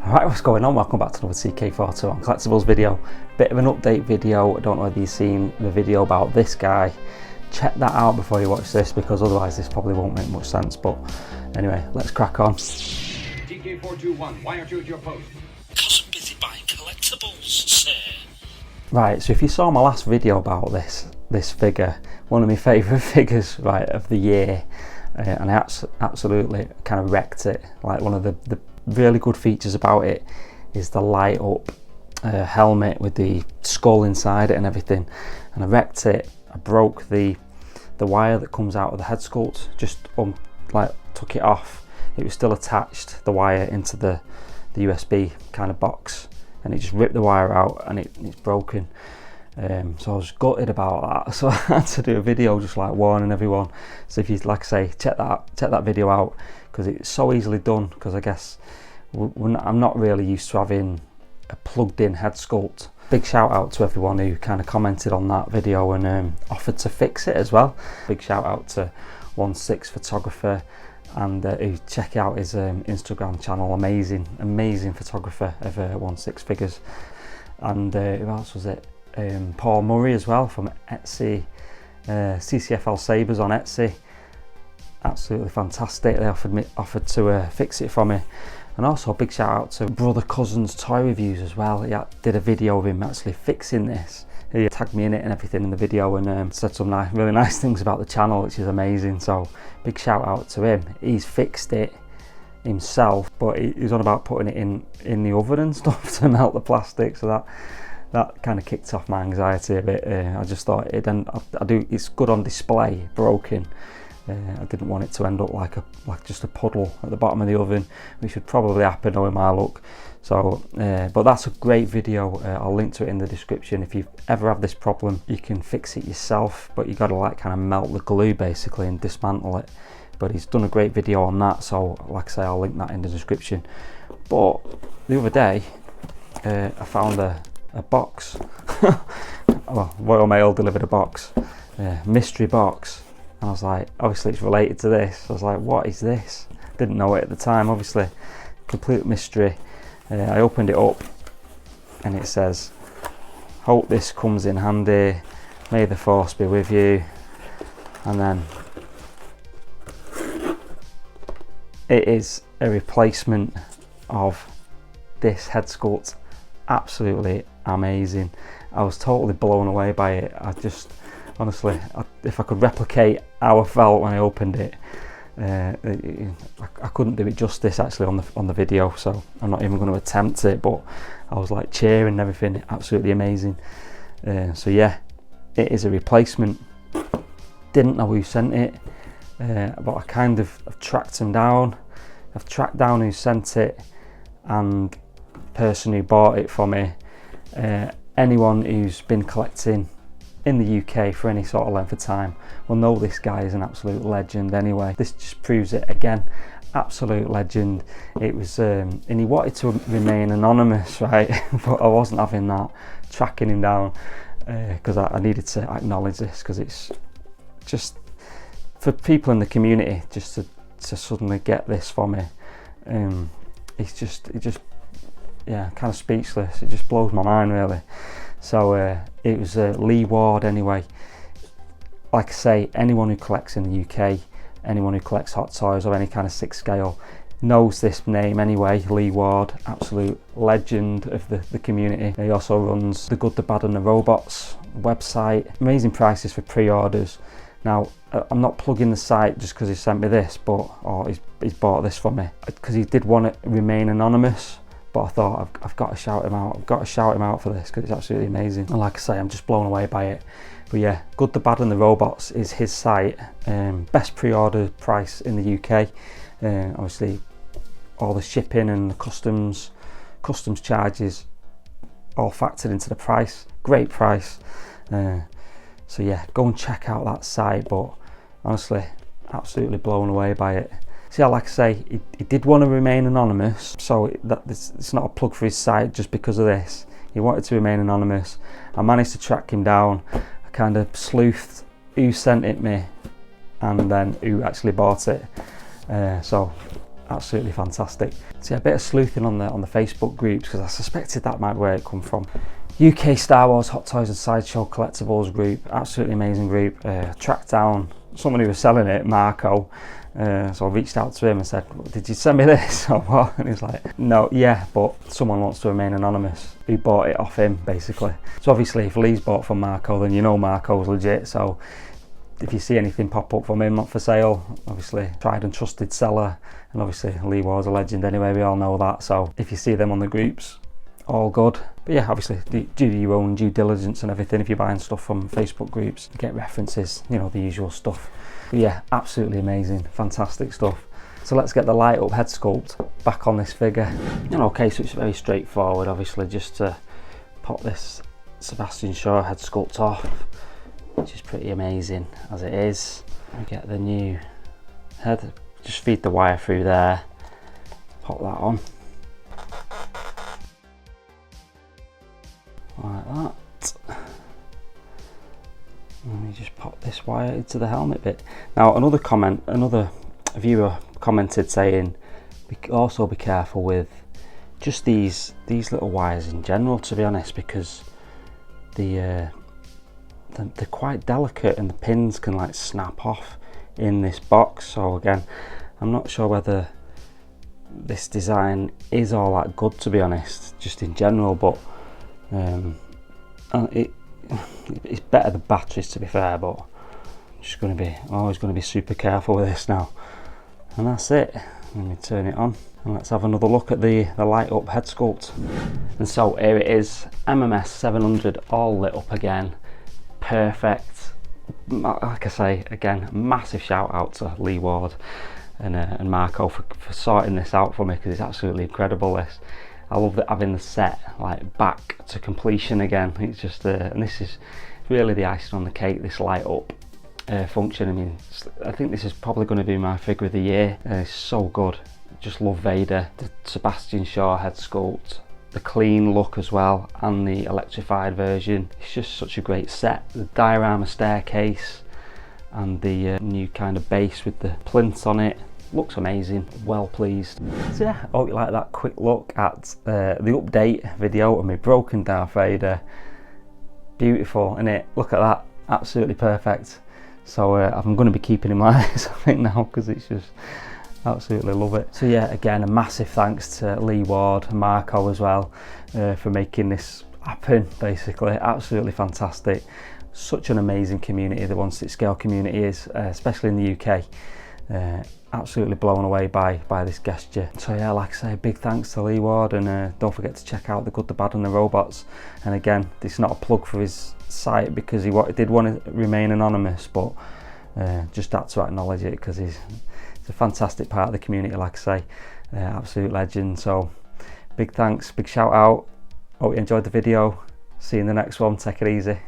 Alright, what's going on? Welcome back to another CK42 on Collectibles video. Bit of an update video. I don't know whether you've seen the video about this guy. Check that out before you watch this, because otherwise this probably won't make much sense. But anyway, let's crack on. TK421, why aren't you at your post? Because I'm busy buying collectibles, sir. Right, so if you saw my last video about this figure, one of my favourite figures, right, of the year, and I absolutely kind of wrecked it. Like, one of the really good features about it is the light up helmet with the skull inside it and everything, and I wrecked it. I broke the wire that comes out of the head sculpt, just like took it off. It was still attached, the wire, into the USB kind of box, and it just ripped the wire out and it's broken. So I was gutted about that, so I had to do a video just like warning everyone. So if you, like I say, check that video out, because it's so easily done, because I guess I'm not really used to having a plugged in head sculpt. Big shout out to everyone who kind of commented on that video and offered to fix it as well. Big shout out to 16 photographer, and who check out his Instagram channel. Amazing photographer of 16 figures. And who else was it? Paul Murray as well from Etsy, CCFL Sabres on Etsy. Absolutely fantastic. They offered to fix it for me. And also a big shout out to Brother Cousin's Toy Reviews as well. He did a video of him actually fixing this. He tagged me in it and everything in the video, and said some really nice things about the channel, which is amazing. So big shout out to him. He's fixed it himself, but he's on about putting it in the oven and stuff to melt the plastic. So that kind of kicked off my anxiety a bit. I just thought it's good on display, broken. I didn't want it to end up like just a puddle at the bottom of the oven, which would probably happen knowing my luck. So, but that's a great video. I'll link to it in the description. If you ever have this problem, you can fix it yourself, but you got to like kind of melt the glue basically and dismantle it. But he's done a great video on that, so like I say, I'll link that in the description. But the other day, I found a box. Well, Royal Mail delivered a box, mystery box. And I was like, obviously it's related to this. I was like, what is this? Didn't know it at the time, obviously. Complete mystery. I opened it up and it says, hope this comes in handy. May the force be with you. And then it is a replacement of this head sculpt. Absolutely amazing. I was totally blown away by it. Honestly, if I could replicate how I felt when I opened it, I couldn't do it justice actually on the video, so I'm not even going to attempt it. But I was like cheering and everything. Absolutely amazing. So yeah, it is a replacement. Didn't know who sent it, but I kind of I've tracked him down. I've tracked down who sent it and the person who bought it for me. Anyone who's been collecting in the UK for any sort of length of time will know this guy is an absolute legend anyway. This just proves it again. Absolute legend. It was and he wanted to remain anonymous, right? But I wasn't having that, tracking him down, because I needed to acknowledge this, because it's just for people in the community just to suddenly get this for me. It just yeah, kind of speechless. It just blows my mind really. So it was Lee Ward anyway. Like I say, anyone who collects in the UK, anyone who collects hot toys or any kind of 6 scale knows this name anyway. Lee Ward, absolute legend of the community. He also runs The Good, The Bad and The Robots website. Amazing prices for pre-orders. Now, I'm not plugging the site just because he sent me this, but he's bought this for me, because he did want to remain anonymous. But I thought I've got to shout him out. I've got to shout him out for this, because it's absolutely amazing. And like I say, I'm just blown away by it. But yeah, Good, The Bad and The Robots is his site. Best pre-order price in the UK. Obviously, all the shipping and the customs charges all factored into the price. Great price. So yeah, go and check out that site. But honestly, absolutely blown away by it. So yeah, like I say, he did want to remain anonymous, so it's not a plug for his site just because of this. He wanted to remain anonymous. I managed to track him down. I kind of sleuthed who sent it me and then who actually bought it. So absolutely fantastic. So yeah, a bit of sleuthing on the Facebook groups, because I suspected that might be where it come from. UK Star Wars Hot Toys and Sideshow Collectibles group, absolutely amazing group. Tracked down someone who was selling it, Marco. So I reached out to him and said, did you send me this or what? And he was like, no, yeah, but someone wants to remain anonymous who bought it off him, basically. So obviously if Lee's bought from Marco, then you know Marco's legit. So if you see anything pop up from him for sale, obviously tried and trusted seller, and obviously Lee was a legend anyway, we all know that. So if you see them on the groups, all good. But yeah, obviously do your own due diligence and everything. If you're buying stuff from Facebook groups, get references, you know, the usual stuff. But yeah, absolutely amazing, fantastic stuff. So let's get the light up head sculpt back on this figure. And okay, so it's very straightforward, obviously, just to pop this Sebastian Shaw head sculpt off, which is pretty amazing as it is. We get the new head, just feed the wire through there, pop that on. Like that. Let me just pop this wire into the helmet bit. Now another viewer commented saying also be careful with just these little wires in general, to be honest, because they're quite delicate and the pins can like snap off in this box. So again, I'm not sure whether this design is all that good, to be honest, just in general, but it's better the batteries, to be fair, but I'm just always going to be super careful with this now. And that's it. Let me turn it on and let's have another look at the light up head sculpt. And so here it is, MMS700 all lit up again, perfect. Like I say, again, massive shout out to Lee Ward and Marco for sorting this out for me, because it's absolutely incredible, this. I love that having the set like back to completion again. It's just and this is really the icing on the cake, this light up function. I mean, I think this is probably going to be my figure of the year. It's so good. Just love Vader, the Sebastian Shaw head sculpt, the clean look as well, and the electrified version. It's just such a great set. The diorama staircase and the new kind of base with the plinth on it. Looks amazing, well pleased. So yeah, I hope you like that quick look at the update video of my broken Darth Vader. Beautiful, innit? Look at that, absolutely perfect. So I'm going to be keeping him like this, I think, now, because it's just absolutely love it. So yeah, again, a massive thanks to Lee Ward and Marco as well for making this happen, basically. Absolutely fantastic. Such an amazing community, the 1/6 scale community is, especially in the UK. Absolutely blown away by this gesture. So yeah, like I say, big thanks to Lee Ward, and don't forget to check out The Good, The Bad and The Robots. And again, this is not a plug for his site, because he did want to remain anonymous, but just had to acknowledge it, because he's a fantastic part of the community, like I say, absolute legend. So big thanks, big shout out. Hope you enjoyed the video. See you in the next one. Take it easy.